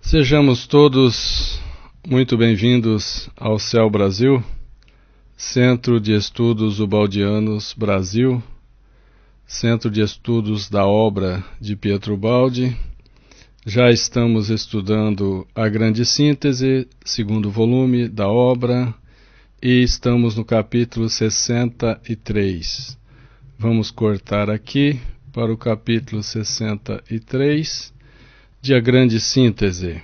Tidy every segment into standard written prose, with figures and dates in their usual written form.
Sejamos todos muito bem-vindos ao CEL Brasil, Centro de Estudos Ubaldianos Brasil, Centro de Estudos da Obra de Pietro Ubaldi. Já estamos estudando a Grande Síntese, segundo volume da obra, e estamos no capítulo 63. Vamos cortar aqui para o capítulo 63 de A Grande Síntese.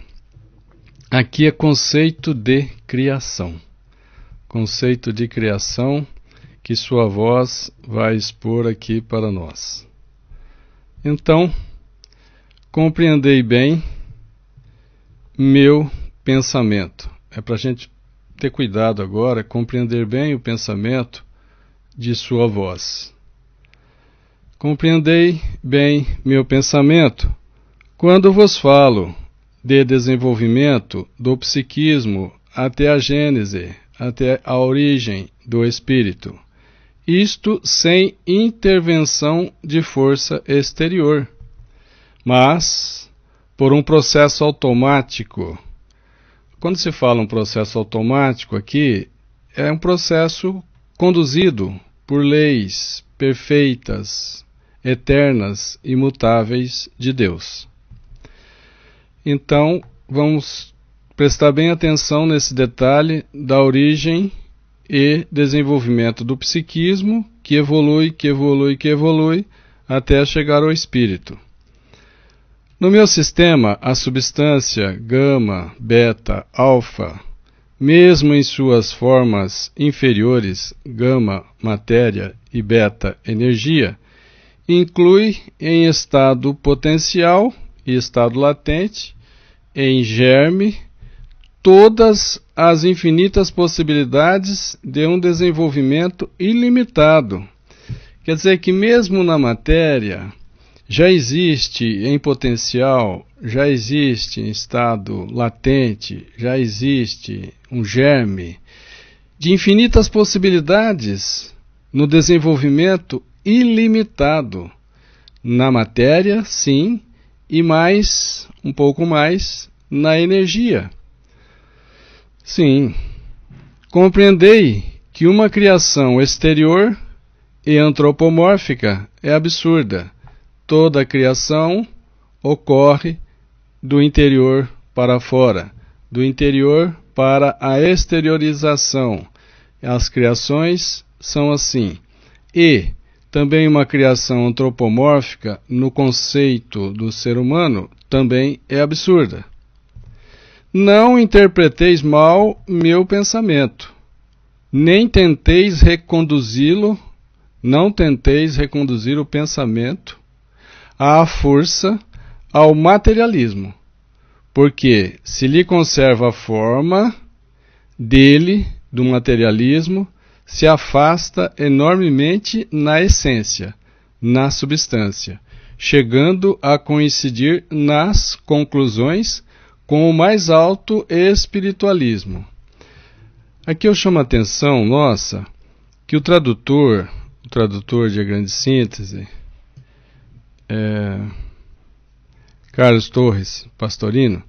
Aqui é conceito de criação. Conceito de criação que sua voz vai expor aqui para nós. Então, compreendei bem meu pensamento. É para a gente ter cuidado agora, compreender bem o pensamento de sua voz. Compreendei bem meu pensamento quando vos falo de desenvolvimento do psiquismo até a gênese, até a origem do espírito. Isto sem intervenção de força exterior, mas por um processo automático. Quando se fala um processo automático aqui, é um processo conduzido por leis perfeitas, eternas, imutáveis de Deus. Então, vamos prestar bem atenção nesse detalhe da origem e desenvolvimento do psiquismo, que evolui até chegar ao espírito. No meu sistema, a substância gama, beta, alfa, mesmo em suas formas inferiores, gama, matéria e beta, energia, inclui em estado potencial e estado latente, em germe, todas as infinitas possibilidades de um desenvolvimento ilimitado. Quer dizer que mesmo na matéria já existe em potencial, já existe em estado latente, já existe um germe de infinitas possibilidades no desenvolvimento ilimitado. Na matéria, sim, e mais, um pouco mais, na energia. Sim, compreendei que uma criação exterior e antropomórfica é absurda. Toda a criação ocorre do interior para fora, do interior para a exteriorização. As criações são assim. E também uma criação antropomórfica, no conceito do ser humano, também é absurda. Não interpreteis mal meu pensamento, nem tenteis reconduzi-lo, não tenteis reconduzir o pensamento à força ao materialismo, porque se lhe conserva a forma dele, do materialismo, se afasta enormemente na essência, na substância, chegando a coincidir nas conclusões com o mais alto espiritualismo. Aqui eu chamo a atenção, nossa, que o tradutor de A Grande Síntese, Carlos Torres Pastorino,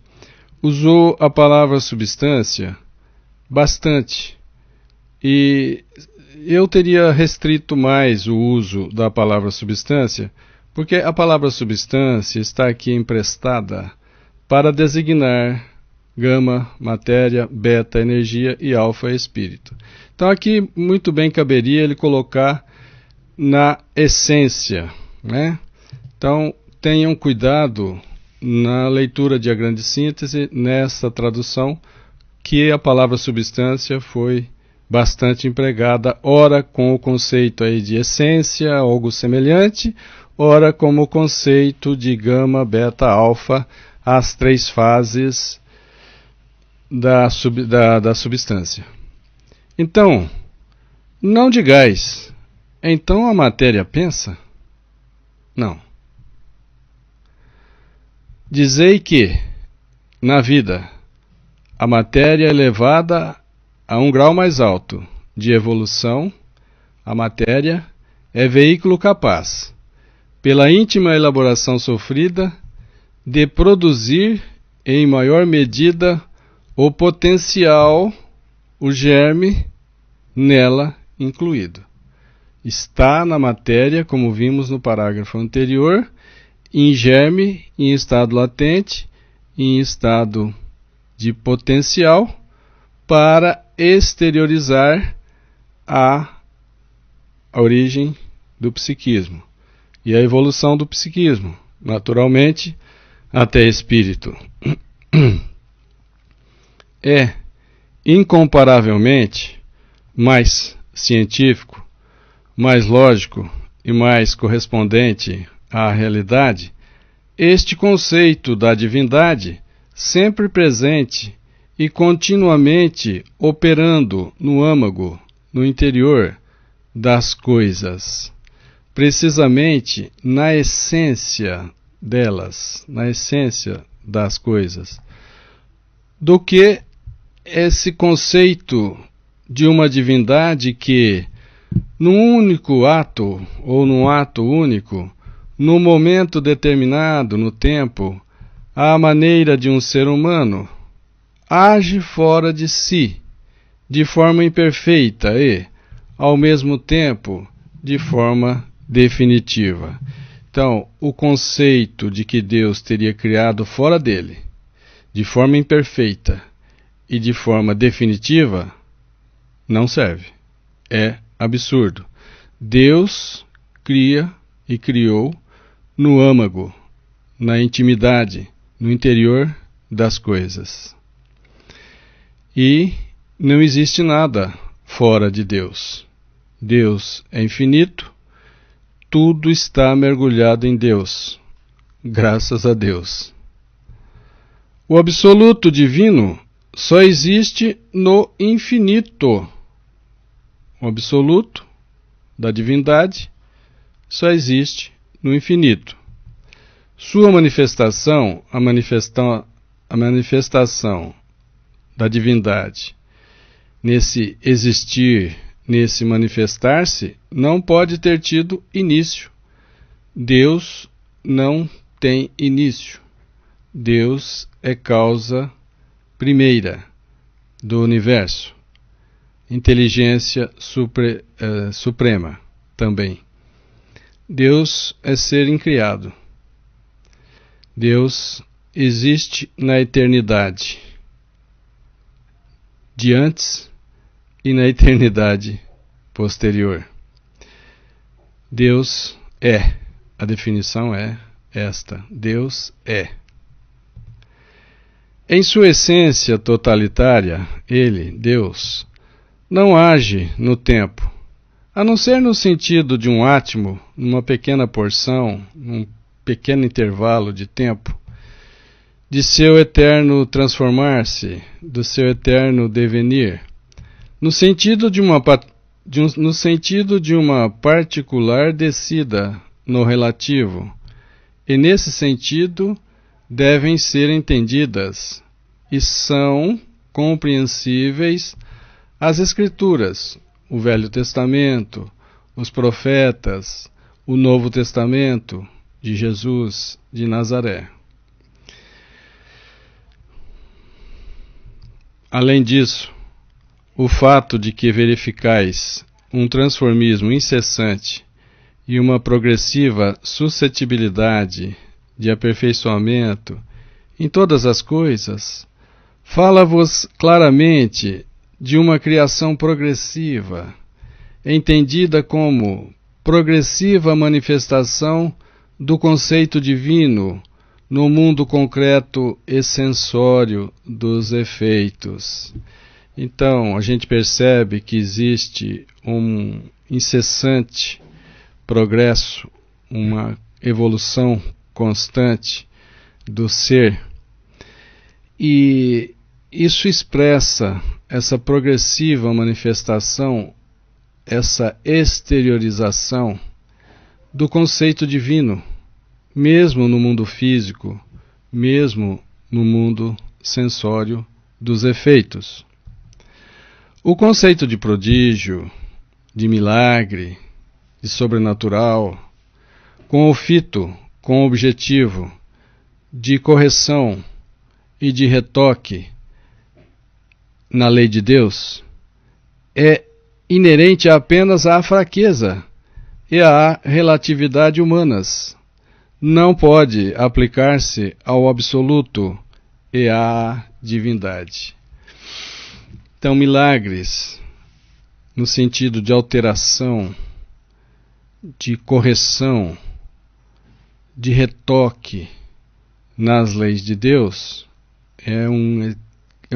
usou a palavra substância bastante. E eu teria restrito mais o uso da palavra substância, porque a palavra substância está aqui emprestada para designar gama, matéria, beta, energia e alfa, espírito. Então aqui muito bem caberia ele colocar na essência, né? Então tenham cuidado na leitura de A Grande Síntese, nessa tradução, que a palavra substância foi bastante empregada, ora com o conceito aí de essência, algo semelhante, ora como o conceito de gama, beta, alfa, as três fases da substância. Então, não digais, então a matéria pensa? Não. Dizei que, na vida, a matéria é levada a um grau mais alto de evolução, a matéria é veículo capaz, pela íntima elaboração sofrida, de produzir em maior medida, o potencial, o germe nela incluído. Está na matéria, como vimos no parágrafo anterior, em germe, em estado latente, em estado de potencial, para exteriorizar a origem do psiquismo e a evolução do psiquismo, naturalmente, até espírito. É incomparavelmente mais científico, mais lógico e mais correspondente à realidade este conceito da divindade sempre presente e continuamente operando no âmago, no interior das coisas, precisamente na essência delas, na essência das coisas, do que esse conceito de uma divindade que, num único ato, ou num ato único, num momento determinado no tempo, à maneira de um ser humano, age fora de si, de forma imperfeita e, ao mesmo tempo, de forma definitiva. Então, o conceito de que Deus teria criado fora dele, de forma imperfeita e de forma definitiva, não serve. É absurdo. Deus cria e criou no âmago, na intimidade, no interior das coisas. E não existe nada fora de Deus. Deus é infinito, tudo está mergulhado em Deus, graças a Deus. O absoluto divino só existe no infinito. O absoluto da divindade só existe no infinito. Sua manifestação, a manifestação da divindade, nesse existir, nesse manifestar-se, não pode ter tido início. Deus não tem início. Deus é causa primeira do universo. Inteligência suprema também. Deus é ser incriado. Deus existe na eternidade, de antes e na eternidade posterior. Deus é. A definição é esta. Deus é. Em sua essência totalitária, ele, Deus, não age no tempo, a não ser no sentido de um átomo, numa pequena porção, num pequeno intervalo de tempo, de seu eterno transformar-se, do seu eterno devenir, no sentido de uma particular descida no relativo, e nesse sentido devem ser entendidas e são compreensíveis as Escrituras, o Velho Testamento, os profetas, o Novo Testamento de Jesus de Nazaré. Além disso, o fato de que verificais um transformismo incessante e uma progressiva suscetibilidade de aperfeiçoamento em todas as coisas, fala-vos claramente de uma criação progressiva, entendida como progressiva manifestação do conceito divino no mundo concreto e sensório dos efeitos. Então, a gente percebe que existe um incessante progresso, uma evolução constante do ser, e isso expressa essa progressiva manifestação, essa exteriorização do conceito divino, mesmo no mundo físico, mesmo no mundo sensório dos efeitos. O conceito de prodígio, de milagre, de sobrenatural, com o objetivo de correção e de retoque na lei de Deus é inerente apenas à fraqueza e à relatividade humanas. Não pode aplicar-se ao absoluto e à divindade. Então, milagres, no sentido de alteração, de correção, de retoque nas leis de Deus, é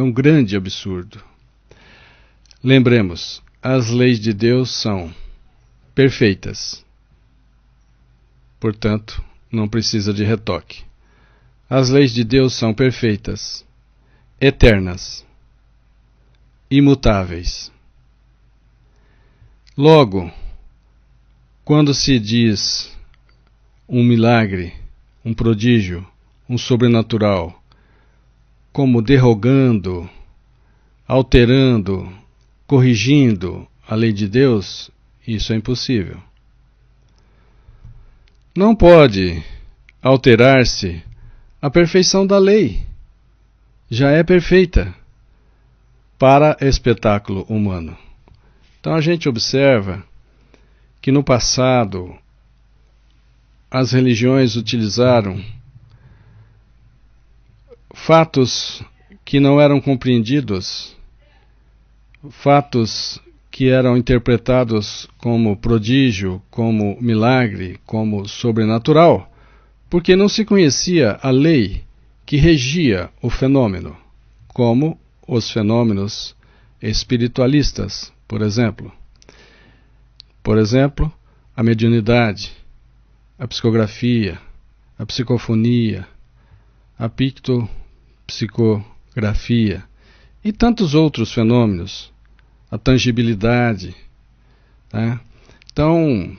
um grande absurdo. Lembremos, as leis de Deus são perfeitas. Portanto, não precisa de retoque. As leis de Deus são perfeitas, eternas, imutáveis. Logo, quando se diz um milagre, um prodígio, um sobrenatural, como derrogando, alterando, corrigindo a lei de Deus, isso é impossível. Não pode alterar-se a perfeição da lei. Já é perfeita para espetáculo humano. Então a gente observa que no passado as religiões utilizaram fatos que não eram compreendidos, fatos que eram interpretados como prodígio, como milagre, como sobrenatural, porque não se conhecia a lei que regia o fenômeno, como os fenômenos espiritualistas, por exemplo. Por exemplo, a mediunidade, a psicografia, a psicofonia, a pictopsicografia e tantos outros fenômenos, a tangibilidade. Tá? Então,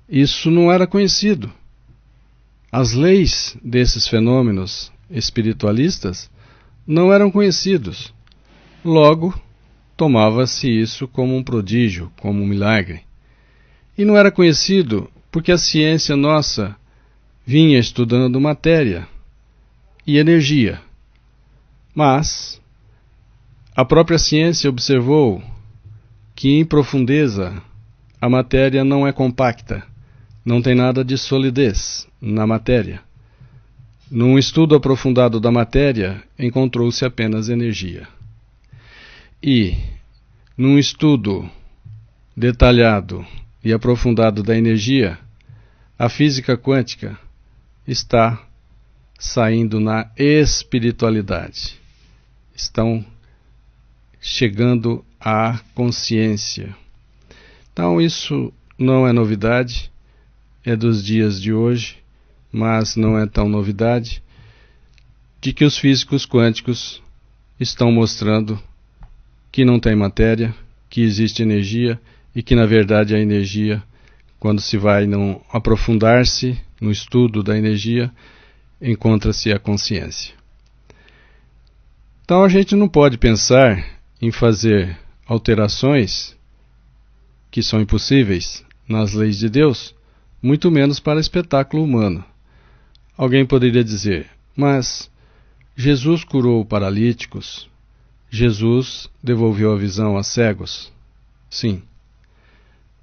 isso não era conhecido. As leis desses fenômenos espiritualistas não eram conhecidos. Logo, tomava-se isso como um prodígio, como um milagre. E não era conhecido porque a ciência nossa vinha estudando matéria e energia. Mas a própria ciência observou que em profundeza a matéria não é compacta, não tem nada de solidez na matéria. Num estudo aprofundado da matéria, encontrou-se apenas energia. E, num estudo detalhado e aprofundado da energia, a física quântica está saindo na espiritualidade. Estão chegando à consciência. Então isso não é novidade, é dos dias de hoje, mas não é tão novidade de que os físicos quânticos estão mostrando que não tem matéria, que existe energia e que na verdade a energia, quando se vai não aprofundar-se no estudo da energia, encontra-se a consciência. Então a gente não pode pensar em fazer alterações que são impossíveis nas leis de Deus, muito menos para espetáculo humano. Alguém poderia dizer, mas Jesus curou paralíticos, Jesus devolveu a visão a cegos. Sim.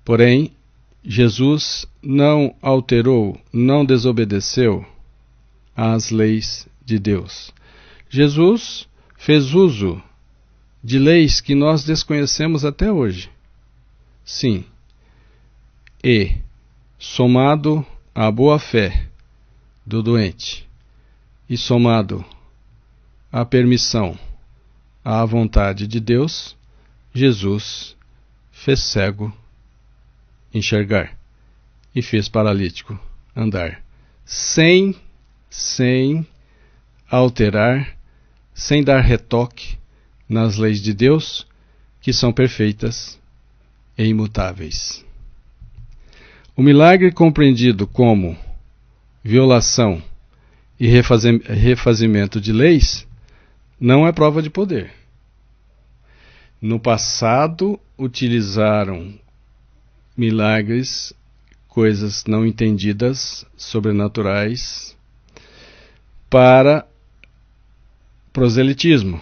Porém, Jesus não alterou, não desobedeceu às leis de Deus. Jesus fez uso de leis que nós desconhecemos até hoje. Sim. E, somado à boa-fé do doente e somado à permissão, à vontade de Deus, Jesus fez cego enxergar e fez paralítico andar, sem alterar, sem dar retoque nas leis de Deus, que são perfeitas e imutáveis. O milagre compreendido como violação e refazimento de leis não é prova de poder. No passado, utilizaram milagres, coisas não entendidas, sobrenaturais, para proselitismo.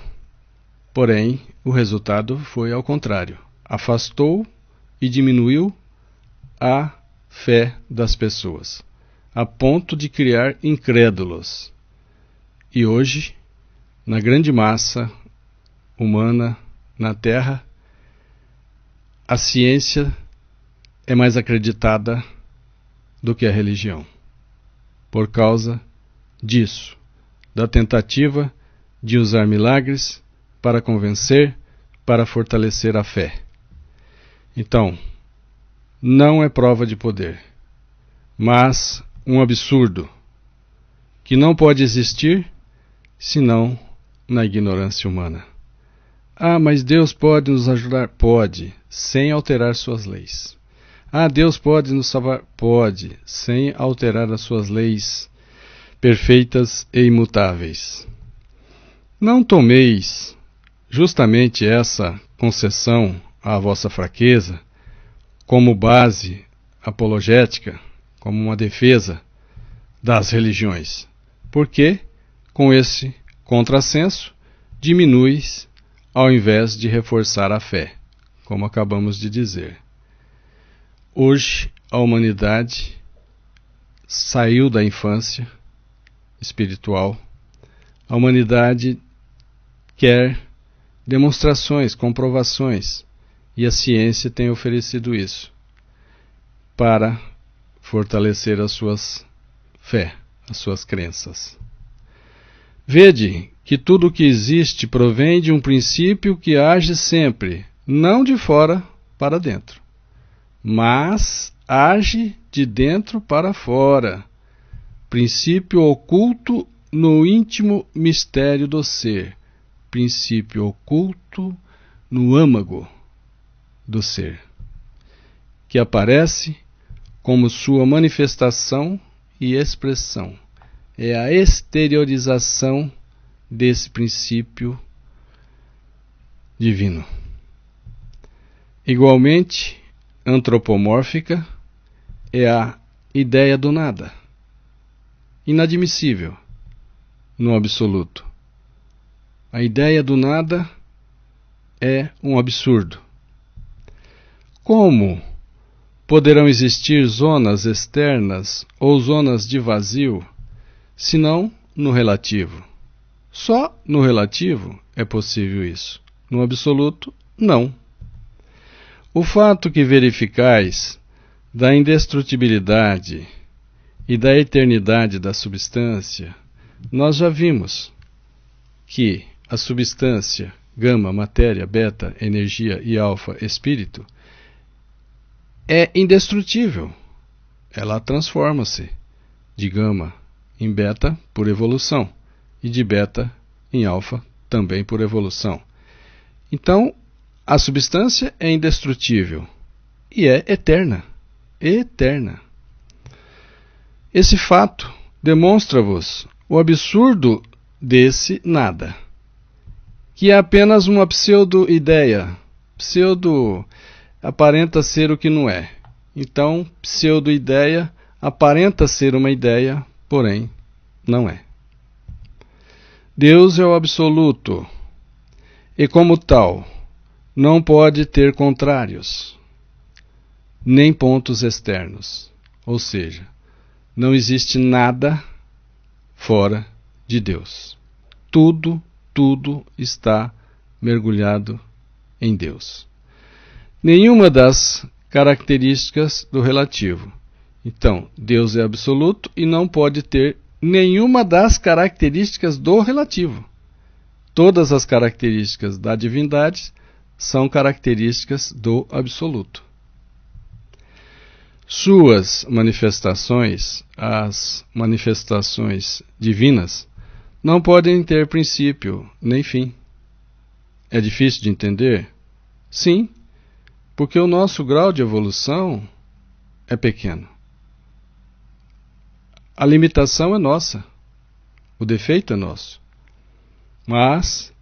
Porém, o resultado foi ao contrário. Afastou e diminuiu a fé das pessoas, a ponto de criar incrédulos. E hoje, na grande massa humana na Terra, a ciência é mais acreditada do que a religião, por causa disso, da tentativa de usar milagres para convencer, para fortalecer a fé. Então, não é prova de poder, mas um absurdo que não pode existir senão na ignorância humana. Ah, mas Deus pode nos ajudar? Pode, sem alterar suas leis. Ah, Deus pode nos salvar? Pode, sem alterar as suas leis perfeitas e imutáveis. Não tomeis justamente essa concessão à vossa fraqueza como base apologética, como uma defesa das religiões, porque com esse contrassenso diminuis ao invés de reforçar a fé, como acabamos de dizer. Hoje a humanidade saiu da infância espiritual, a humanidade quer demonstrações, comprovações, e a ciência tem oferecido isso para fortalecer as suas fé, as suas crenças. Vede que tudo o que existe provém de um princípio que age sempre, não de fora para dentro, mas age de dentro para fora, princípio oculto no íntimo mistério do ser, princípio oculto no âmago do ser, que aparece como sua manifestação e expressão. É a exteriorização desse princípio divino. Igualmente, antropomórfica é a ideia do nada, inadmissível no absoluto. A ideia do nada é um absurdo. Como poderão existir zonas externas ou zonas de vazio, senão no relativo? Só no relativo é possível isso. No absoluto, não. O fato que verificais da indestrutibilidade e da eternidade da substância, nós já vimos que a substância, gama, matéria, beta, energia e alfa, espírito, é indestrutível. Ela transforma-se de gama em beta por evolução e de beta em alfa também por evolução. Então, a substância é indestrutível e é eterna. Eterna. Esse fato demonstra-vos o absurdo desse nada, que é apenas uma pseudo-ideia. Pseudo aparenta ser o que não é. Então, pseudo-ideia aparenta ser uma ideia, porém não é. Deus é o absoluto e, como tal, não pode ter contrários, nem pontos externos. Ou seja, não existe nada fora de Deus. Tudo está mergulhado em Deus. Nenhuma das características do relativo. Então, Deus é absoluto e não pode ter nenhuma das características do relativo. Todas as características da divindade são características do absoluto. Suas manifestações, as manifestações divinas, não podem ter princípio nem fim. É difícil de entender? Sim, porque o nosso grau de evolução é pequeno. A limitação é nossa, o defeito é nosso. Mas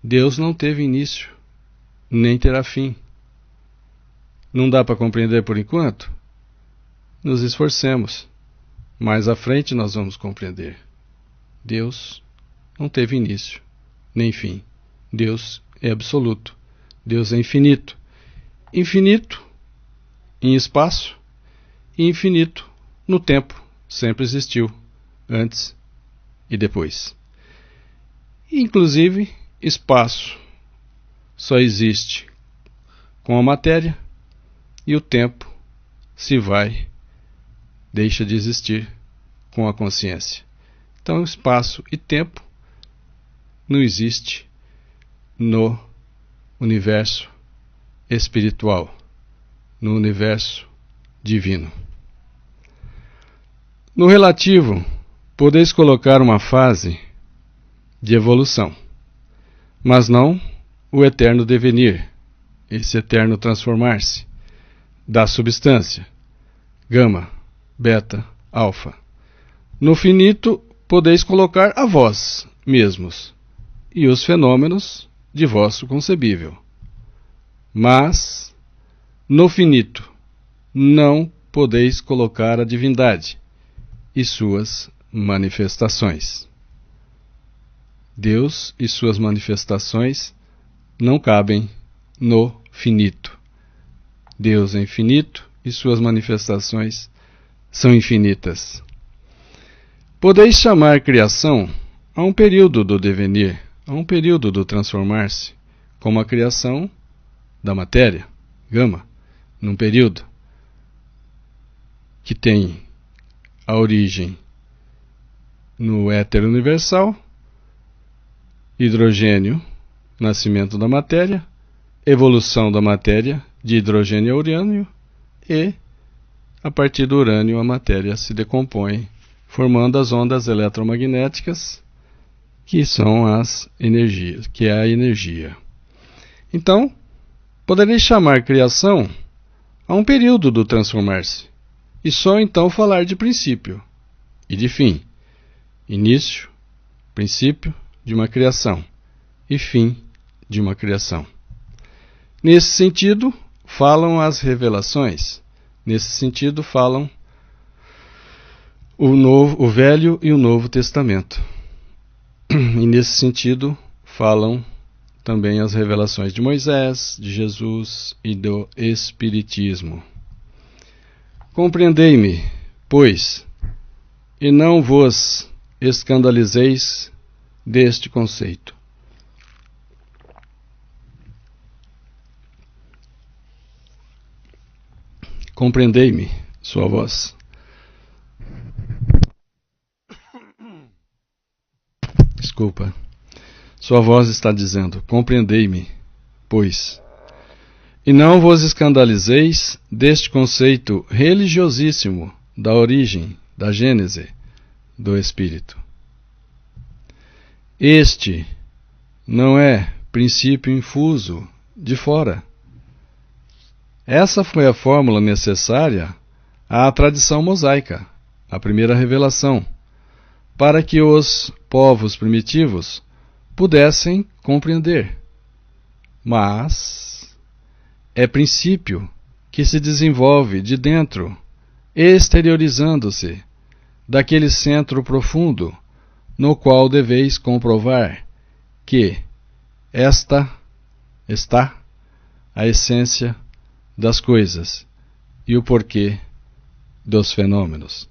Deus não teve início, nem terá fim. Não dá para compreender por enquanto? Nos esforcemos. Mais à frente nós vamos compreender. Deus não teve início nem fim. Deus é absoluto. Deus é infinito. Infinito em espaço e infinito no tempo. Sempre existiu, antes e depois. Inclusive, espaço só existe com a matéria e o tempo se vai, deixa de existir com a consciência. Então, espaço e tempo não existe no universo espiritual, no universo divino. No relativo, podeis colocar uma fase de evolução, mas não o eterno devenir, esse eterno transformar-se da substância, gama, beta, alfa. No finito, podeis colocar a vós mesmos e os fenômenos de vosso concebível. Mas, no finito, não podeis colocar a divindade e suas manifestações. Deus e suas manifestações não cabem no finito. Deus é infinito e suas manifestações são infinitas. Podeis chamar criação a um período do devenir, a um período do transformar-se, como a criação da matéria, gama, num período que tem a origem no éter universal, hidrogênio, nascimento da matéria, evolução da matéria de hidrogênio a urânio e, a partir do urânio, a matéria se decompõe, formando as ondas eletromagnéticas, que são as energias, que é a energia. Então, podereis chamar criação a um período do transformar-se, e só então falar de princípio e de fim, início, princípio de uma criação e fim de uma criação. Nesse sentido, falam as revelações. Nesse sentido, falam o Velho e o Novo Testamento. E nesse sentido, falam também as revelações de Moisés, de Jesus e do Espiritismo. Compreendei-me, pois, e não vos escandalizeis deste conceito. Compreendei-me, sua voz. Desculpa. Sua voz está dizendo, compreendei-me, pois. E não vos escandalizeis deste conceito religiosíssimo da origem, da gênese, do Espírito. Este não é princípio infuso de fora. Essa foi a fórmula necessária à tradição mosaica, a primeira revelação, para que os povos primitivos pudessem compreender. Mas é princípio que se desenvolve de dentro, exteriorizando-se daquele centro profundo no qual deveis comprovar que esta está a essência das coisas e o porquê dos fenômenos.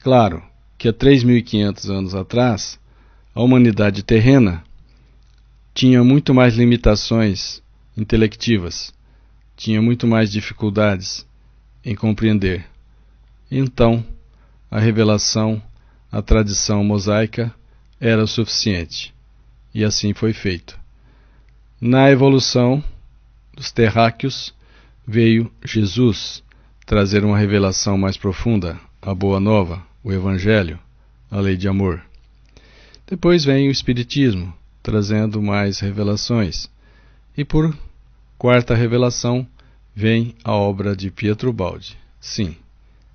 Claro que há 3.500 anos atrás, a humanidade terrena tinha muito mais limitações intelectivas, tinha muito mais dificuldades em compreender. Então, a revelação, a tradição mosaica era o suficiente, e assim foi feito. Na evolução dos terráqueos, veio Jesus trazer uma revelação mais profunda, a Boa Nova, o Evangelho, a lei de amor. Depois vem o Espiritismo, trazendo mais revelações. E por quarta revelação, vem a obra de Pietro Baldi. Sim,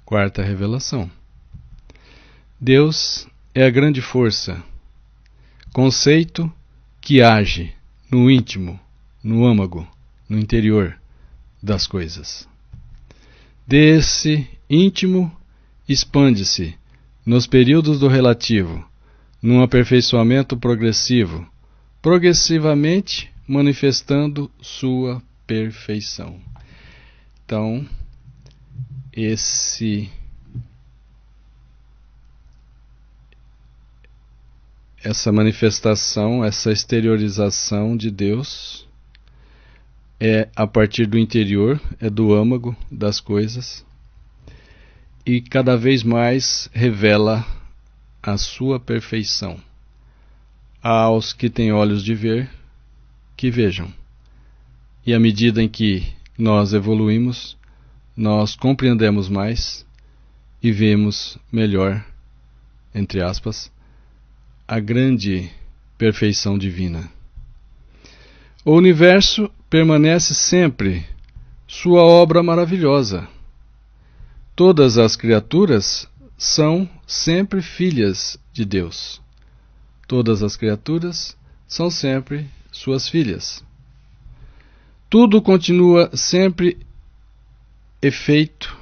quarta revelação. Deus é a grande força, conceito que age no íntimo, no âmago, no interior das coisas. Desse íntimo expande-se, nos períodos do relativo, num aperfeiçoamento progressivo, progressivamente manifestando sua perfeição. Então, essa manifestação, essa exteriorização de Deus é a partir do interior, é do âmago das coisas, e cada vez mais revela a sua perfeição. Aos que têm olhos de ver, que vejam. E à medida em que nós evoluímos, nós compreendemos mais e vemos melhor, entre aspas, a grande perfeição divina. O universo permanece sempre sua obra maravilhosa. Todas as criaturas são sempre filhas de Deus. Todas as criaturas são sempre suas filhas. Tudo continua sempre efeito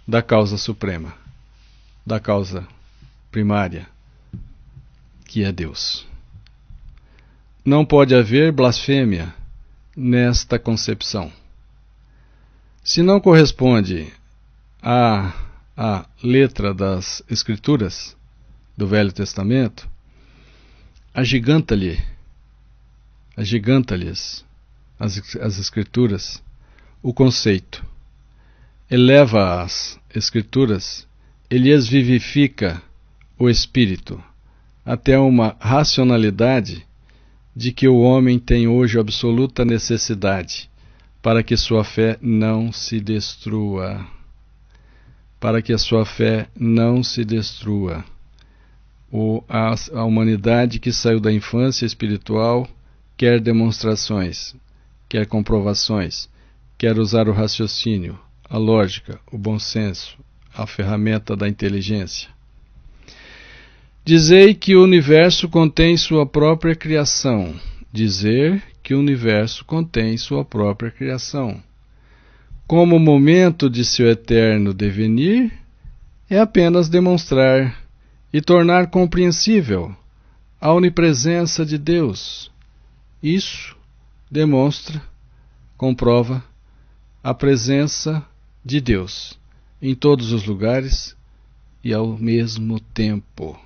da causa suprema, da causa primária, que é Deus. Não pode haver blasfêmia nesta concepção. Se não corresponde à letra das Escrituras do Velho Testamento, agiganta-lhes as Escrituras o conceito, eleva as Escrituras e lhes vivifica o espírito até uma racionalidade de que o homem tem hoje absoluta necessidade para que sua fé não se destrua. Para que a sua fé não se destrua. A humanidade que saiu da infância espiritual quer demonstrações, quer comprovações, quer usar o raciocínio, a lógica, o bom senso, a ferramenta da inteligência. Dizei que o universo contém sua própria criação. Dizer que o universo contém sua própria criação. Como momento de seu eterno devenir, é apenas demonstrar e tornar compreensível a onipresença de Deus. Isso demonstra, comprova a presença de Deus em todos os lugares e ao mesmo tempo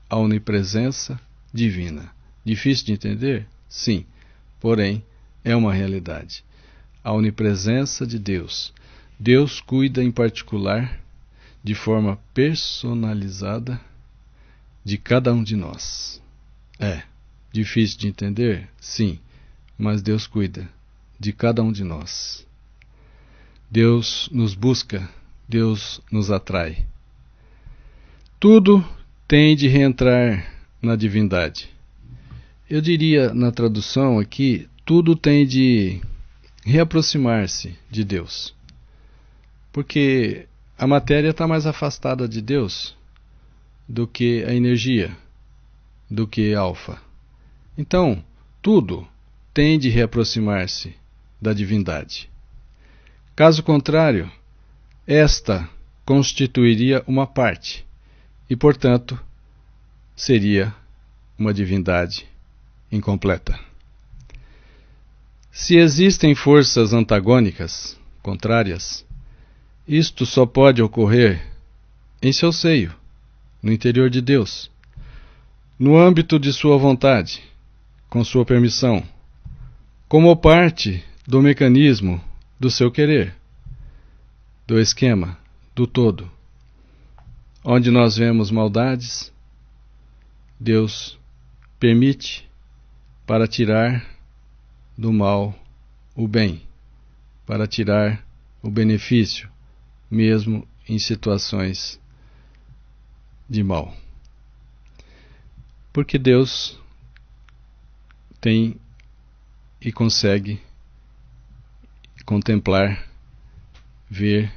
a onipresença divina. Difícil de entender? Sim, porém é uma realidade. A onipresença de Deus. Deus cuida em particular, de forma personalizada, de cada um de nós. É difícil de entender? Sim, mas Deus cuida de cada um de nós. Deus nos busca, Deus nos atrai. Tudo tem de reentrar na divindade. Eu diria na tradução aqui, tudo tem de reaproximar-se de Deus. Porque a matéria está mais afastada de Deus do que a energia, do que alfa. Então, tudo tem de reaproximar-se da divindade. Caso contrário, esta constituiria uma parte e, portanto, seria uma divindade incompleta. Se existem forças antagônicas, contrárias, isto só pode ocorrer em seu seio, no interior de Deus, no âmbito de sua vontade, com sua permissão, como parte do mecanismo do seu querer, do esquema, do todo. Onde nós vemos maldades, Deus permite para tirar do mal o bem, para tirar o benefício, mesmo em situações de mal. Porque Deus tem e consegue contemplar, ver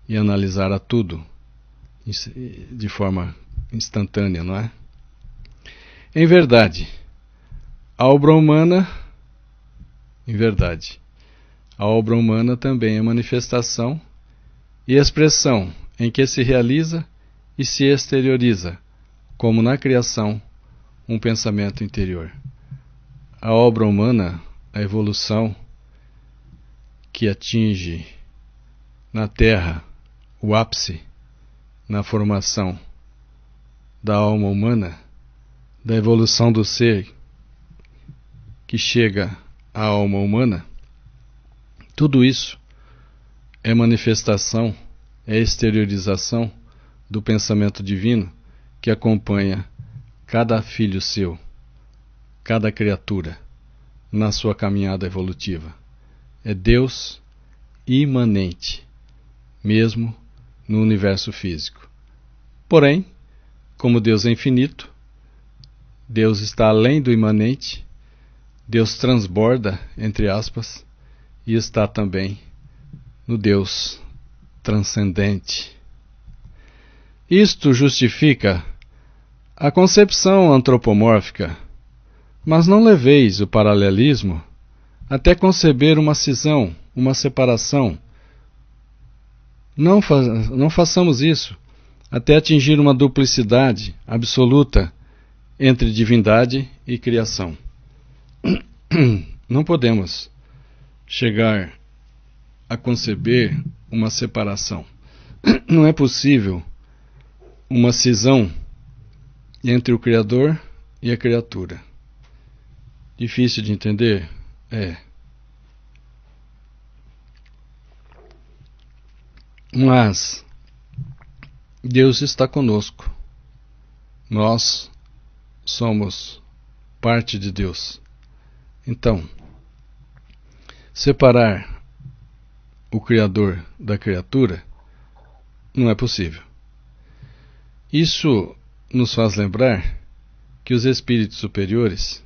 e analisar a tudo de forma instantânea, não é? Em verdade, a obra humana também é manifestação e expressão em que se realiza e se exterioriza, como na criação, um pensamento interior. A obra humana, a evolução que atinge na Terra o ápice na formação da alma humana, da evolução do ser que chega à alma humana, tudo isso é manifestação, é exteriorização do pensamento divino que acompanha cada filho seu, cada criatura, na sua caminhada evolutiva. É Deus imanente, mesmo no universo físico. Porém, como Deus é infinito, Deus está além do imanente, Deus transborda, entre aspas, e está também no Deus transcendente. Isto justifica a concepção antropomórfica, mas não leveis o paralelismo até conceber uma cisão, uma separação. Não façamos isso até atingir uma duplicidade absoluta entre divindade e criação. Não podemos chegar a conceber uma separação. Não é possível uma cisão entre o Criador e a criatura. Difícil de entender? É. Mas Deus está conosco. Nós somos parte de Deus. Então, separar o Criador da criatura não é possível. Isso nos faz lembrar que os espíritos superiores,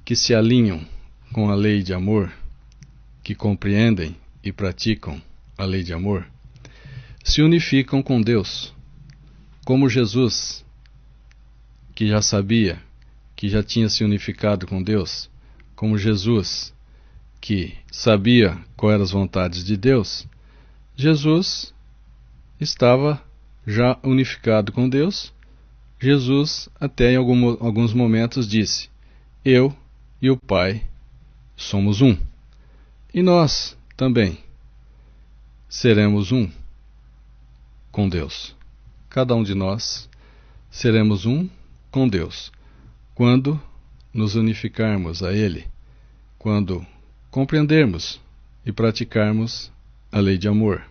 que se alinham com a lei de amor, que compreendem e praticam a lei de amor, se unificam com Deus, como Jesus, que já sabia, que já tinha se unificado com Deus, como Jesus, que sabia quais eram as vontades de Deus. Jesus estava já unificado com Deus. Jesus até em alguns momentos disse: eu e o Pai somos um. E nós também seremos um com Deus. Cada um de nós seremos um com Deus quando nos unificarmos a Ele, quando compreendermos e praticarmos a lei de amor.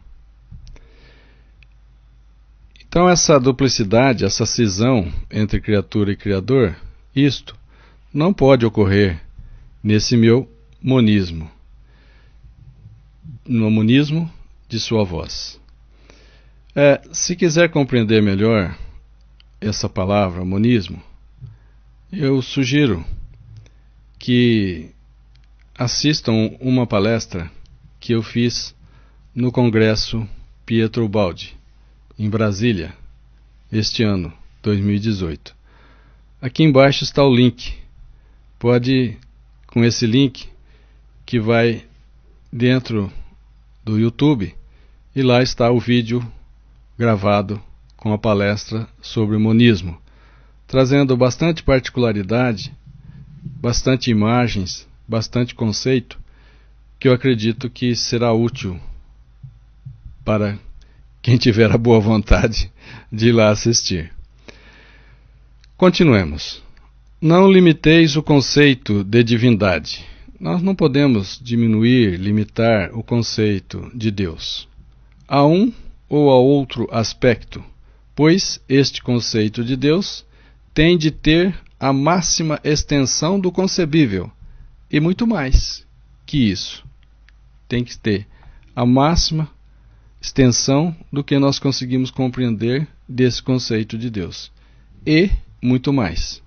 Então essa duplicidade, essa cisão entre criatura e Criador, isto não pode ocorrer nesse meu monismo, no monismo de sua voz. Se quiser compreender melhor essa palavra, monismo, eu sugiro que assistam uma palestra que eu fiz no Congresso Pietro Baldi, em Brasília, este ano, 2018. Aqui embaixo está o link. Pode, com esse link, que vai dentro do YouTube, e lá está o vídeo gravado com a palestra sobre monismo, trazendo bastante particularidade, bastante imagens, bastante conceito, que eu acredito que será útil para quem tiver a boa vontade de ir lá assistir. Continuemos. Não limiteis o conceito de divindade. Nós não podemos diminuir, limitar o conceito de Deus a um ou a outro aspecto, pois este conceito de Deus tem de ter a máxima extensão do concebível, e muito mais que isso. Tem que ter a máxima extensão do que nós conseguimos compreender desse conceito de Deus. E muito mais.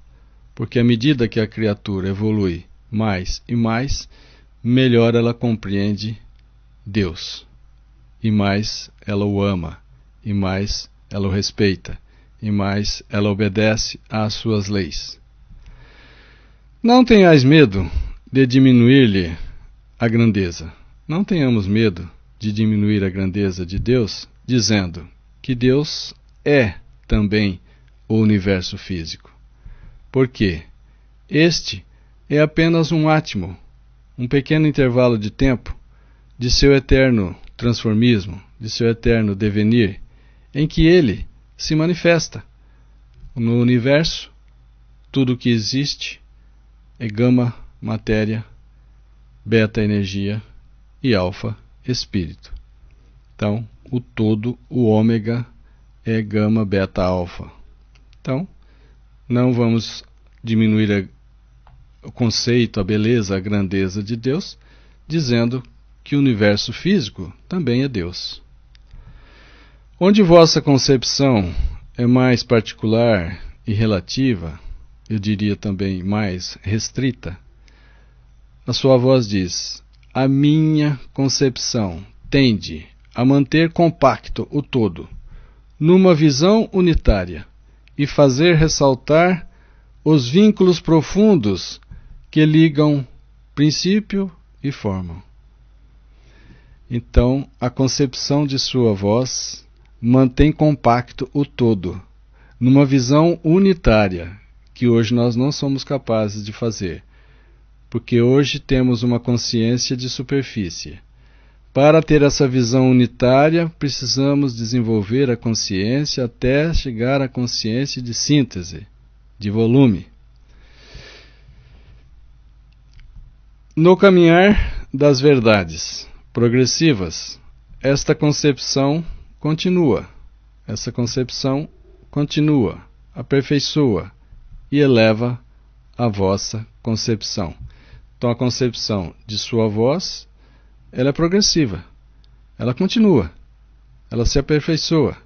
Porque à medida que a criatura evolui mais e mais, melhor ela compreende Deus. E mais ela o ama. E mais ela o respeita. E mais ela obedece às suas leis. Não tenhais medo de diminuir-lhe a grandeza. Não tenhamos medo de diminuir a grandeza de Deus, dizendo que Deus é também o universo físico. Por quê? Este é apenas um átimo, um pequeno intervalo de tempo de seu eterno transformismo, de seu eterno devenir, em que ele se manifesta. No universo, tudo o que existe é gama, matéria, beta, energia e alfa, espírito. Então, o todo, o ômega, é gama, beta, alfa. Então, não vamos diminuir o conceito, a beleza, a grandeza de Deus, dizendo que o universo físico também é Deus. Onde vossa concepção é mais particular e relativa, eu diria também mais restrita, a sua voz diz: a minha concepção tende a manter compacto o todo, numa visão unitária, e fazer ressaltar os vínculos profundos que ligam princípio e forma. Então, a concepção de sua voz mantém compacto o todo, numa visão unitária, que hoje nós não somos capazes de fazer, porque hoje temos uma consciência de superfície. Para ter essa visão unitária, precisamos desenvolver a consciência até chegar à consciência de síntese, de volume. No caminhar das verdades progressivas, esta concepção continua, aperfeiçoa e eleva a vossa concepção. Então, a concepção de sua voz, ela é progressiva, ela continua, ela se aperfeiçoa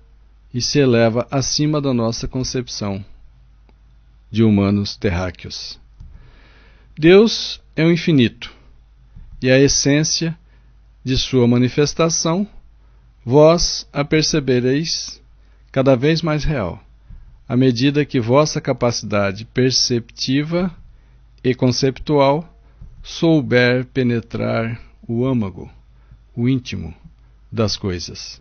e se eleva acima da nossa concepção de humanos terráqueos. Deus é o infinito, e a essência de sua manifestação, vós a percebereis cada vez mais real, à medida que vossa capacidade perceptiva e conceptual souber penetrar o âmago, o íntimo das coisas.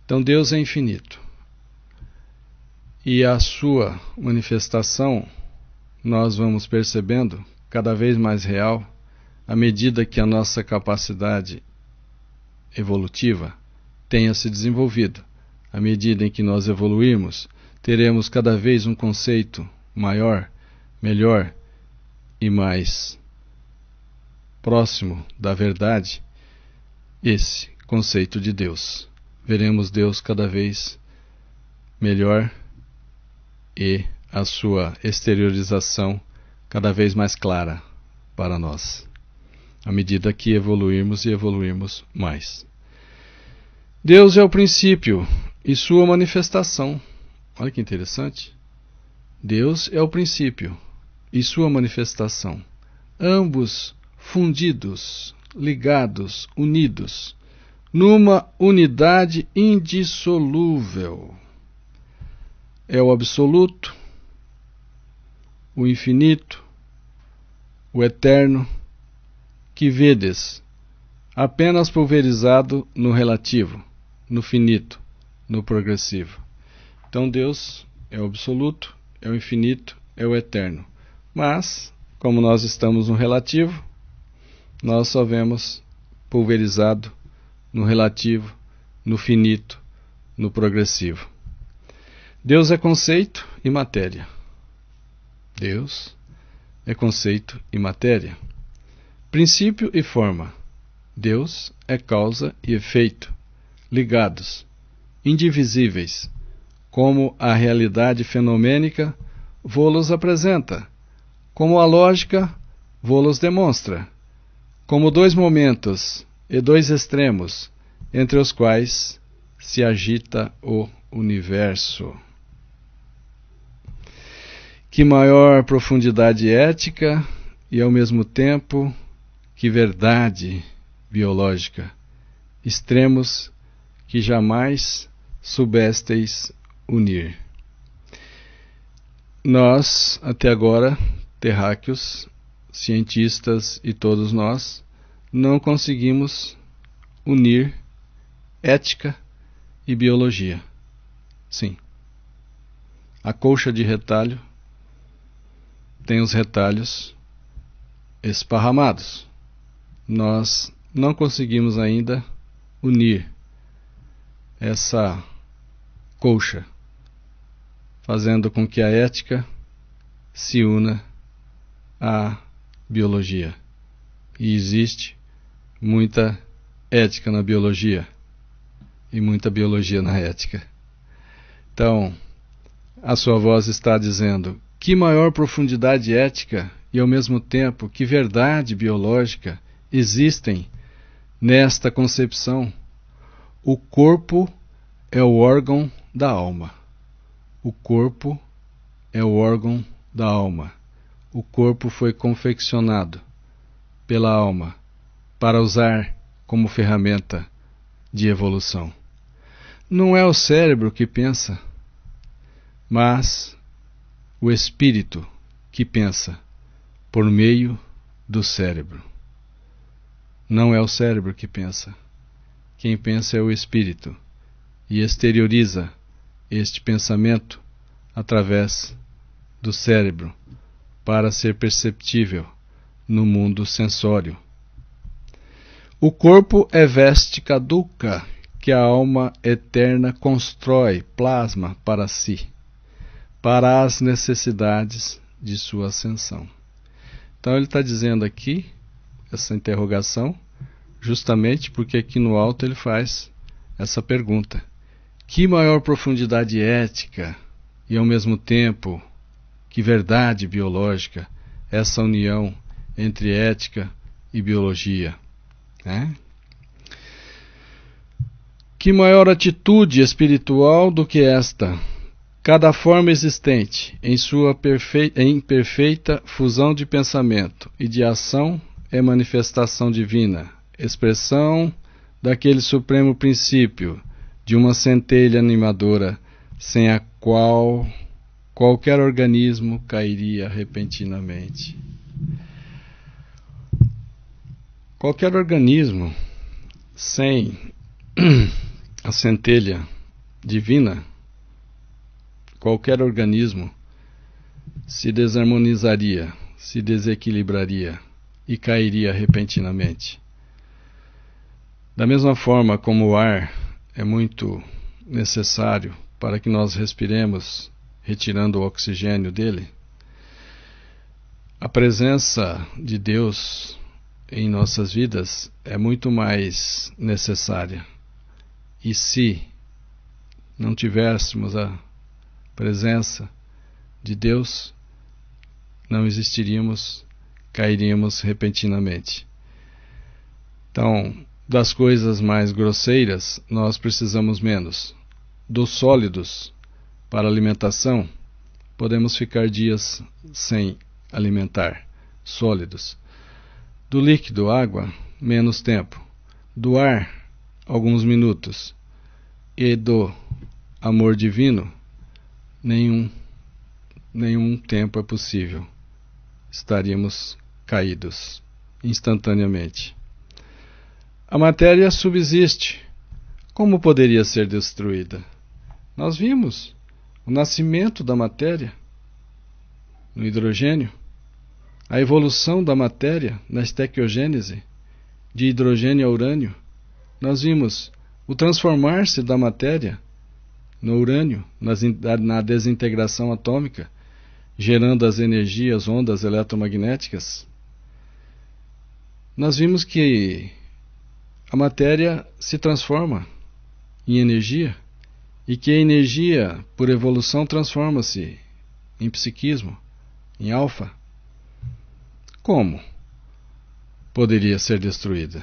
Então Deus é infinito, e a sua manifestação nós vamos percebendo cada vez mais real à medida que a nossa capacidade evolutiva tenha se desenvolvido. À medida em que nós evoluirmos, teremos cada vez um conceito maior, melhor e mais próximo da verdade, esse conceito de Deus. Veremos Deus cada vez melhor e a sua exteriorização cada vez mais clara para nós, à medida que evoluirmos e evoluirmos mais. Deus é o princípio e sua manifestação. Olha que interessante. Deus é o princípio e sua manifestação, ambos fundidos, ligados, unidos, numa unidade indissolúvel. É o absoluto, o infinito, o eterno, que vedes apenas pulverizado no relativo, no finito, no progressivo. Então Deus é o absoluto, é o infinito, é o eterno. Mas, como nós estamos no relativo, nós só vemos pulverizado no relativo, no finito, no progressivo. Deus é conceito e matéria. Deus é conceito e matéria. Princípio e forma. Deus é causa e efeito, ligados, indivisíveis, como a realidade fenomênica vô-los apresenta, como a lógica vô-los demonstra, como dois momentos e dois extremos entre os quais se agita o universo. Que maior profundidade ética e, ao mesmo tempo, que verdade biológica, extremos que jamais soubestes unir. Nós, até agora, terráqueos, cientistas e todos nós, não conseguimos unir ética e biologia. Sim. A colcha de retalho tem os retalhos esparramados. Nós não conseguimos ainda unir essa colcha, fazendo com que a ética se una à biologia. E existe muita ética na biologia e muita biologia na ética. Então, a sua voz está dizendo: que maior profundidade ética e, ao mesmo tempo, que verdade biológica existem nesta concepção. O corpo é o órgão da alma. O corpo é o órgão da alma. O corpo foi confeccionado pela alma para usar como ferramenta de evolução. Não é o cérebro que pensa, mas o espírito que pensa por meio do cérebro. Não é o cérebro que pensa. Quem pensa é o espírito e exterioriza este pensamento através do cérebro para ser perceptível no mundo sensório. O corpo é veste caduca que a alma eterna constrói, plasma para si, para as necessidades de sua ascensão. Então ele está dizendo aqui, essa interrogação, justamente porque aqui no alto ele faz essa pergunta: que maior profundidade ética e ao mesmo tempo que verdade biológica essa união entre ética e biologia, né? Que maior atitude espiritual do que esta? Cada forma existente, em perfeita fusão de pensamento e de ação, é manifestação divina, expressão daquele supremo princípio, de uma centelha animadora, sem a qual qualquer organismo cairia repentinamente. Qualquer organismo sem a centelha divina, qualquer organismo se desarmonizaria, se desequilibraria e cairia repentinamente. Da mesma forma como o ar é muito necessário para que nós respiremos, retirando o oxigênio dele, a presença de Deus em nossas vidas é muito mais necessária. E se não tivéssemos a presença de Deus, não existiríamos, cairíamos repentinamente. Então, das coisas mais grosseiras, nós precisamos menos. Dos sólidos para alimentação, podemos ficar dias sem alimentar sólidos. Do líquido, água, menos tempo. Do ar, alguns minutos. E do amor divino, nenhum tempo é possível. Estaríamos caídos instantaneamente. A matéria subsiste. Como poderia ser destruída? Nós vimos o nascimento da matéria no hidrogênio, a evolução da matéria na estequiogênese, de hidrogênio a urânio. Nós vimos o transformar-se da matéria no urânio, na desintegração atômica, gerando as energias, ondas eletromagnéticas. Nós vimos que a matéria se transforma em energia e que a energia, por evolução, transforma-se em psiquismo, em alfa. Como poderia ser destruída?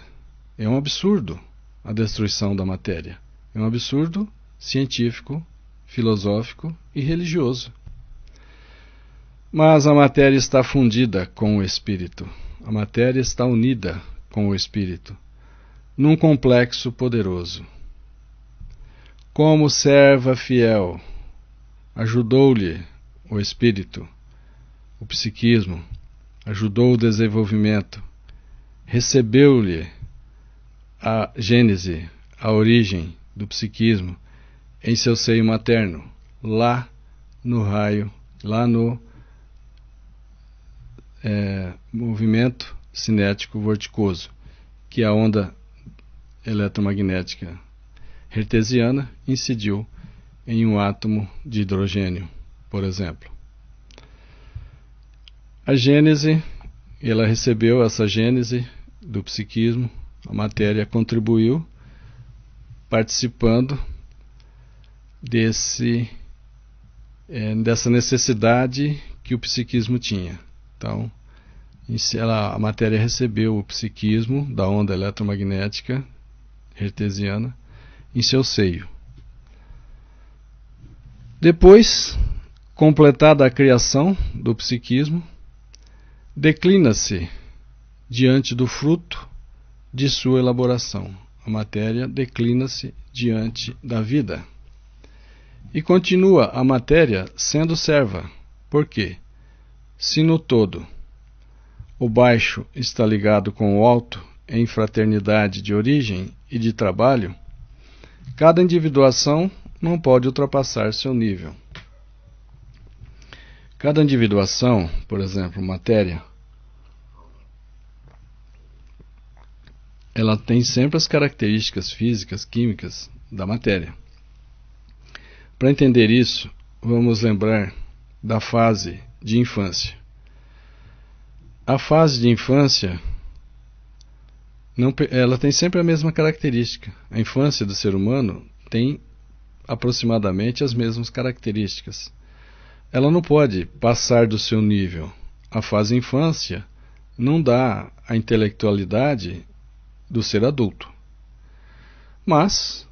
É um absurdo a destruição da matéria. É um absurdo científico, filosófico e religioso. Mas a matéria está fundida com o espírito. A matéria está unida com o espírito, num complexo poderoso. Como serva fiel, ajudou-lhe o espírito, o psiquismo, ajudou o desenvolvimento, recebeu-lhe a gênese, a origem do psiquismo, em seu seio materno, lá no raio, lá no movimento cinético vorticoso, que a onda eletromagnética hertziana incidiu em um átomo de hidrogênio, por exemplo. A gênese, ela recebeu essa gênese do psiquismo, a matéria contribuiu participando dessa necessidade que o psiquismo tinha. Então, a matéria recebeu o psiquismo da onda eletromagnética hertziana em seu seio. Depois, completada a criação do psiquismo, declina-se diante do fruto de sua elaboração. A matéria declina-se diante da vida. E continua a matéria sendo serva. Por quê? Se no todo o baixo está ligado com o alto em fraternidade de origem e de trabalho, cada individuação não pode ultrapassar seu nível. Cada individuação, por exemplo, matéria, ela tem sempre as características físicas, químicas da matéria. Para entender isso, vamos lembrar da fase de infância. A fase de infância, ela tem sempre a mesma característica. A infância do ser humano tem aproximadamente as mesmas características. Ela não pode passar do seu nível. A fase infância não dá a intelectualidade do ser adulto. Mas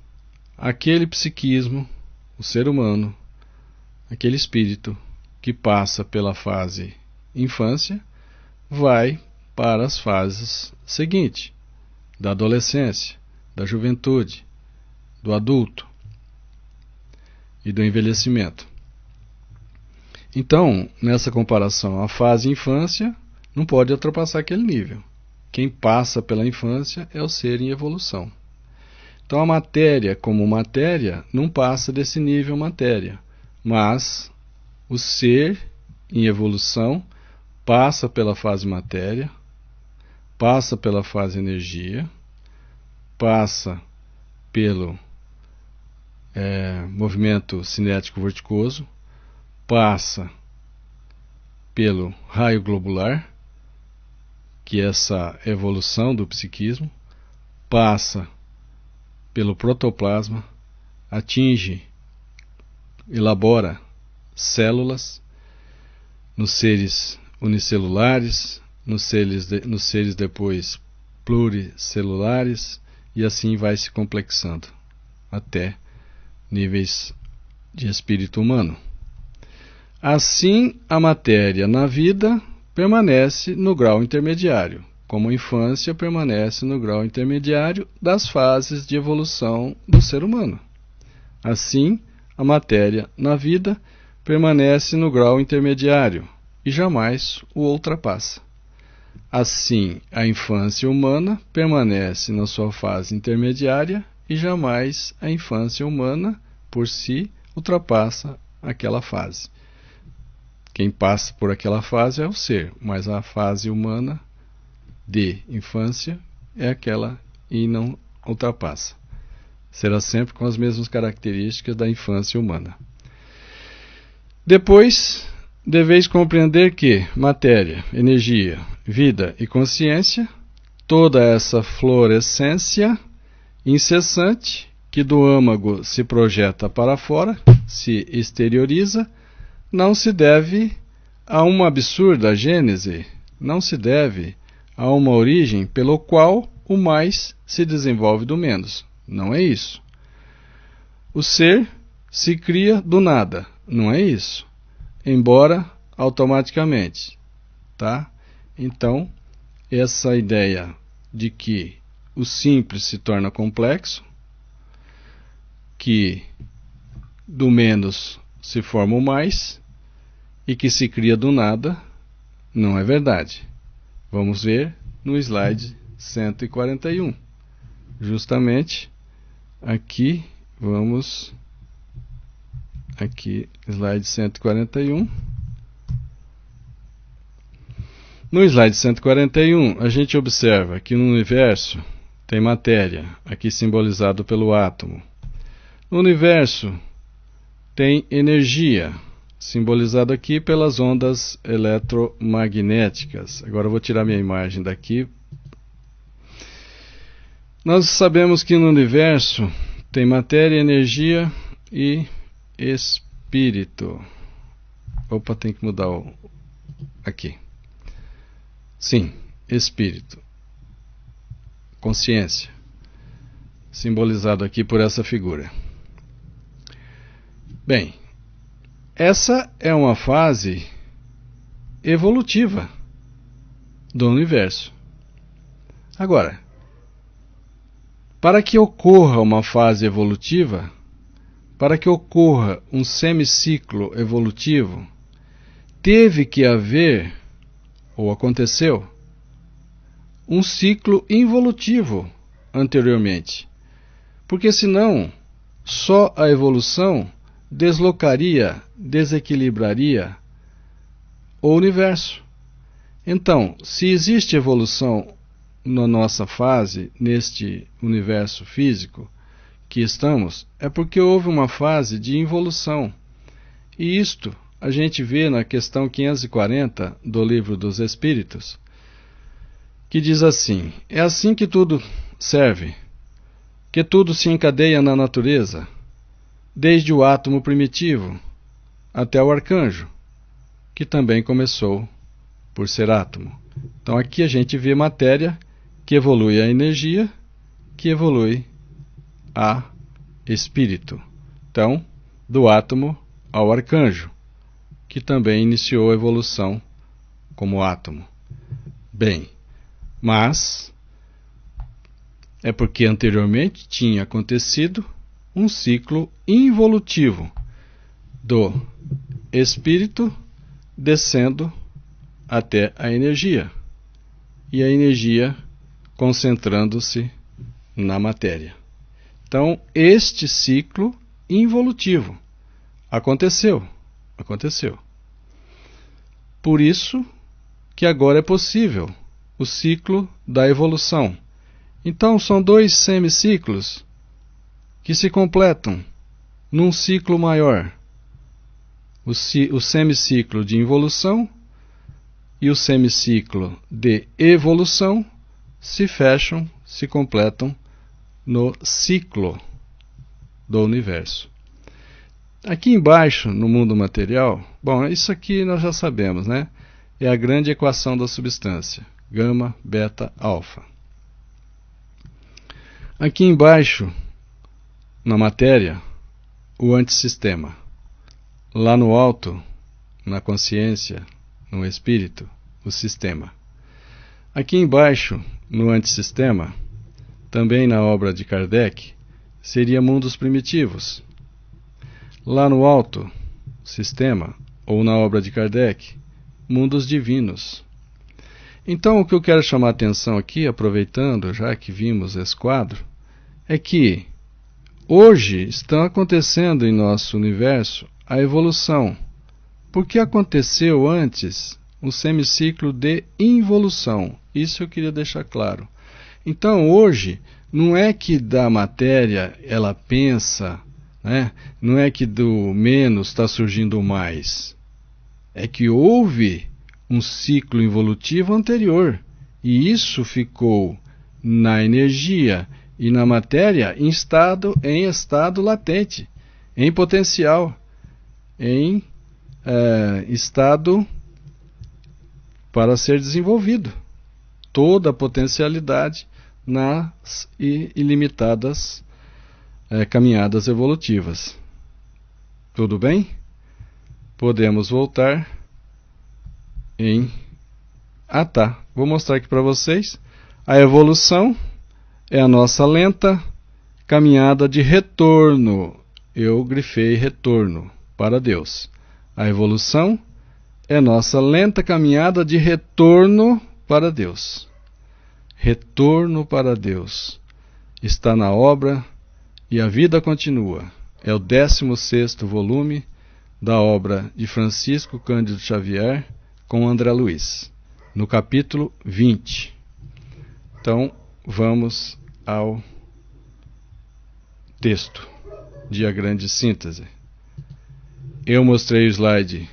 aquele psiquismo, o ser humano, aquele espírito que passa pela fase infância, vai para as fases seguintes, da adolescência, da juventude, do adulto e do envelhecimento. Então, nessa comparação, a fase infância não pode ultrapassar aquele nível. Quem passa pela infância é o ser em evolução. Então a matéria, como matéria, não passa desse nível matéria, mas o ser em evolução passa pela fase matéria, passa pela fase energia, passa pelo movimento cinético vorticoso, passa pelo raio globular, que é essa evolução do psiquismo, passa pelo protoplasma, atinge, elabora células nos seres unicelulares, nos seres depois pluricelulares, e assim vai se complexando até níveis de espírito humano. Assim, a matéria na vida permanece no grau intermediário, como a infância permanece no grau intermediário das fases de evolução do ser humano. Assim, a matéria na vida permanece no grau intermediário e jamais o ultrapassa. Assim, a infância humana permanece na sua fase intermediária e jamais a infância humana, por si, ultrapassa aquela fase. Quem passa por aquela fase é o ser, mas a fase humana de infância é aquela e não ultrapassa. Será sempre com as mesmas características da infância humana. Depois, deveis compreender que matéria, energia, vida e consciência, toda essa florescência incessante que do âmago se projeta para fora, se exterioriza, não se deve a uma absurda gênese, não se deve a uma origem pelo qual o mais se desenvolve do menos. Não é isso. O ser se cria do nada. Não é isso. Embora automaticamente. Tá? Então, essa ideia de que o simples se torna complexo, que do menos se forma o mais e que se cria do nada, não é verdade. Vamos ver no slide 141. Justamente aqui vamos Aqui, slide 141. No slide 141, a gente observa que no universo tem matéria, aqui simbolizado pelo átomo. No universo tem energia, simbolizado aqui pelas ondas eletromagnéticas. Agora eu vou tirar minha imagem daqui. Nós sabemos que no universo tem matéria, energia e espírito. Opa, tem que mudar aqui. Sim, espírito. Consciência. Simbolizado aqui por essa figura. Bem, essa é uma fase evolutiva do universo. Agora, para que ocorra uma fase evolutiva, para que ocorra um semiciclo evolutivo, teve que haver, ou aconteceu, um ciclo involutivo anteriormente. Porque senão, só a evolução deslocaria, desequilibraria o universo. Então, se existe evolução na nossa fase, neste universo físico que estamos, é porque houve uma fase de involução. E isto a gente vê na questão 540 do Livro dos Espíritos, que diz assim: é assim que tudo serve, que tudo se encadeia na natureza, desde o átomo primitivo até o arcanjo, que também começou por ser átomo. Então aqui a gente vê matéria que evolui a energia, que evolui a espírito. Então, do átomo ao arcanjo, que também iniciou a evolução como átomo. Bem, mas é porque anteriormente tinha acontecido um ciclo involutivo do espírito descendo até a energia, e a energia concentrando-se na matéria. Então, este ciclo involutivo aconteceu. Por isso que agora é possível o ciclo da evolução. Então, são dois semiciclos que se completam num ciclo maior. O semiciclo de involução e o semiciclo de evolução se fecham, se completam no ciclo do universo. Aqui embaixo, no mundo material, bom, isso aqui nós já sabemos, né? É a grande equação da substância, gama, beta, alfa. Aqui embaixo, na matéria, o antissistema. Lá no alto, na consciência, no espírito, o sistema. Aqui embaixo, no antissistema, também na obra de Kardec, seria mundos primitivos. Lá no alto, sistema, ou na obra de Kardec, mundos divinos. Então, o que eu quero chamar a atenção aqui, aproveitando já que vimos esse quadro, é que hoje está acontecendo em nosso universo a evolução, porque aconteceu antes um semiciclo de involução. Isso eu queria deixar claro. Então, hoje, não é que da matéria ela pensa, né? Não é que do menos está surgindo o mais. É que houve um ciclo involutivo anterior, e isso ficou na energia e na matéria em estado latente, em potencial, em estado para ser desenvolvido. Toda a potencialidade nas ilimitadas caminhadas evolutivas. Tudo bem? Podemos voltar em... Ah, tá. Vou mostrar aqui para vocês. A evolução é a nossa lenta caminhada de retorno. Eu grifei retorno para Deus. A evolução é nossa lenta caminhada de retorno para Deus. Retorno para Deus. Está na obra e a vida continua. É o 16º volume da obra de Francisco Cândido Xavier com André Luiz, no capítulo 20. Então, vamos ao texto de A Grande Síntese. Eu mostrei o slide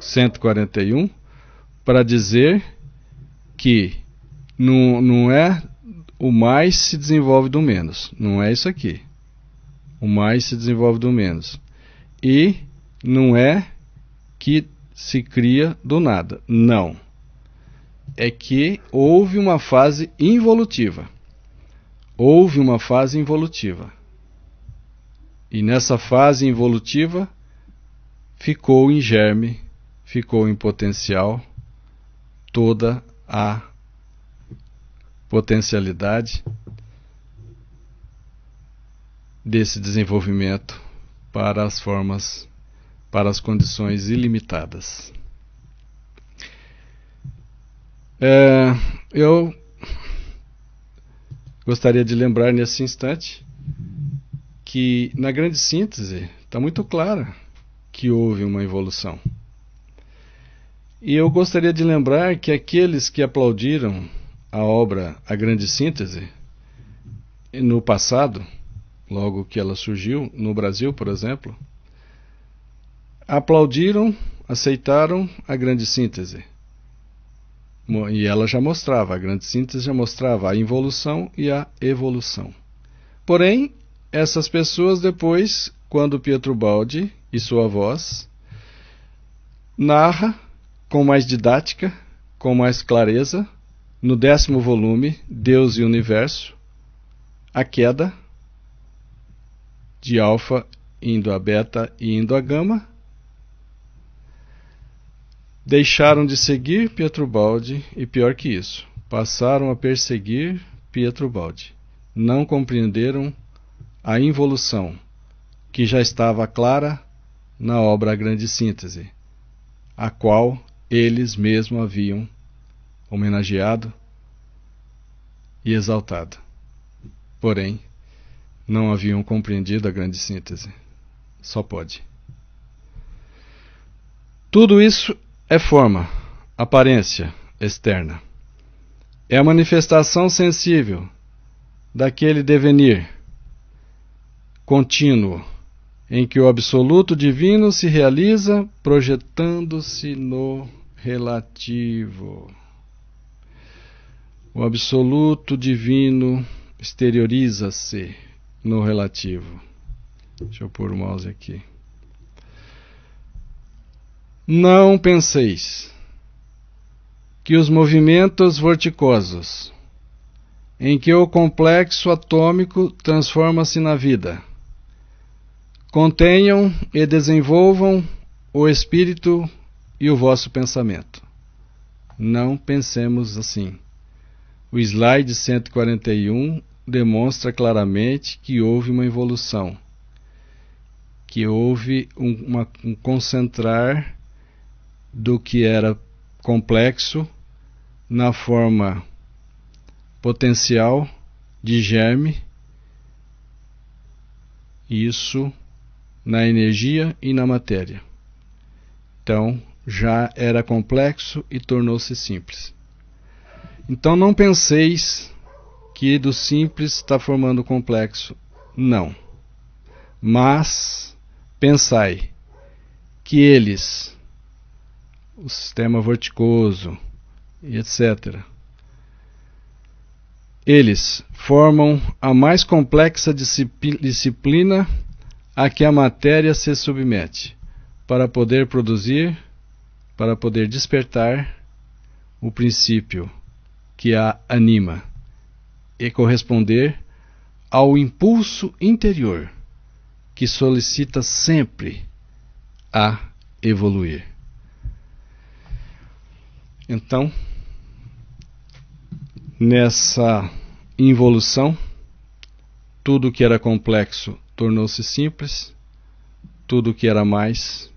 141 para dizer que não é o mais se desenvolve do menos. Não é isso aqui. O mais se desenvolve do menos. E não é que se cria do nada. Não. É que houve uma fase involutiva. Houve uma fase involutiva. E nessa fase involutiva ficou em germe, ficou em potencial toda a potencialidade desse desenvolvimento para as formas, para as condições ilimitadas. Eu gostaria de lembrar nesse instante que na grande síntese está muito claro que houve uma evolução. E eu gostaria de lembrar que aqueles que aplaudiram a obra A Grande Síntese no passado, logo que ela surgiu, no Brasil, por exemplo, aplaudiram, aceitaram a Grande Síntese. E ela já mostrava, a Grande Síntese já mostrava a involução e a evolução. Porém, essas pessoas depois, quando Pietro Baldi e sua voz narra com mais didática, com mais clareza, no 10º volume, Deus e o Universo, a queda de alfa indo a beta e indo a gama, deixaram de seguir Pietro Baldi e, pior que isso, passaram a perseguir Pietro Baldi. Não compreenderam a involução que já estava clara na obra A Grande Síntese, a qual eles mesmos haviam homenageado e exaltado. Porém, não haviam compreendido a Grande Síntese. Só pode. Tudo isso é forma, aparência externa. É a manifestação sensível daquele devenir contínuo em que o absoluto divino se realiza projetando-se no relativo. O absoluto divino exterioriza-se no relativo. Deixa eu pôr o mouse aqui. Não penseis que os movimentos vorticosos em que o complexo atômico transforma-se na vida contenham e desenvolvam o espírito e o vosso pensamento. Não pensemos assim. O slide 141 demonstra claramente que houve uma evolução, que houve um concentrar do que era complexo na forma potencial de germe, isso na energia e na matéria. Então, já era complexo e tornou-se simples. Então, não penseis que do simples está formando o complexo. Não. Mas, pensai que eles, o sistema vorticoso e etc., eles formam a mais complexa disciplina a que a matéria se submete, para poder produzir, para poder despertar o princípio que a anima e corresponder ao impulso interior que solicita sempre a evoluir. Então, nessa involução, tudo que era complexo tornou-se simples, tudo que era mais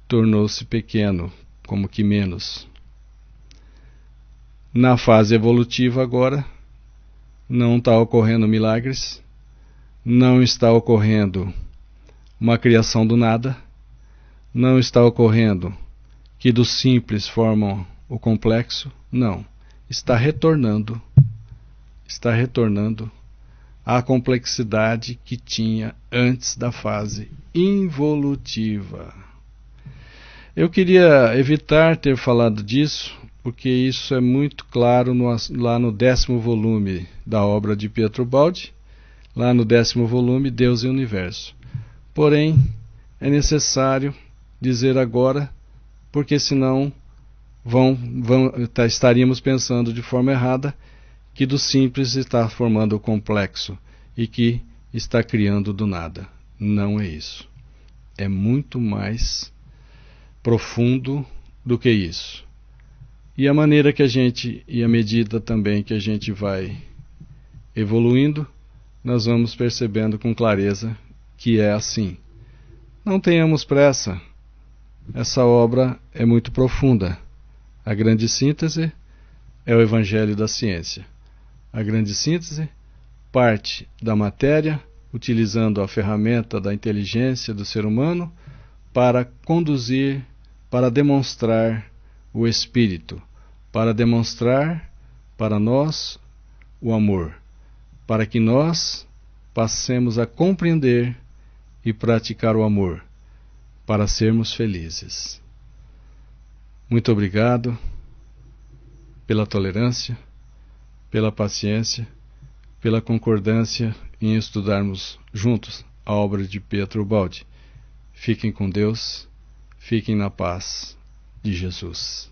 tornou-se pequeno, como que menos. Na fase evolutiva agora, não está ocorrendo milagres, não está ocorrendo uma criação do nada, Não está ocorrendo que dos simples formam o complexo? Não. Está retornando à complexidade que tinha antes da fase involutiva. Eu queria evitar ter falado disso, porque isso é muito claro lá no 10º volume da obra de Pietro Baldi, lá no 10º volume, Deus e o Universo. Porém, é necessário dizer agora, porque senão estaríamos pensando de forma errada que do simples está formando o complexo e que está criando do nada. Não é isso. É muito mais profundo do que isso. E a maneira que e a medida também que a gente vai evoluindo, nós vamos percebendo com clareza que é assim. Não tenhamos pressa. Essa obra é muito profunda. A grande síntese é o Evangelho da Ciência. A grande síntese parte da matéria, utilizando a ferramenta da inteligência do ser humano para conduzir, para demonstrar o Espírito, para demonstrar para nós o amor, para que nós passemos a compreender e praticar o amor, para sermos felizes. Muito obrigado pela tolerância, pela paciência, pela concordância em estudarmos juntos a obra de Pietro Baldi. Fiquem com Deus, fiquem na paz de Jesus.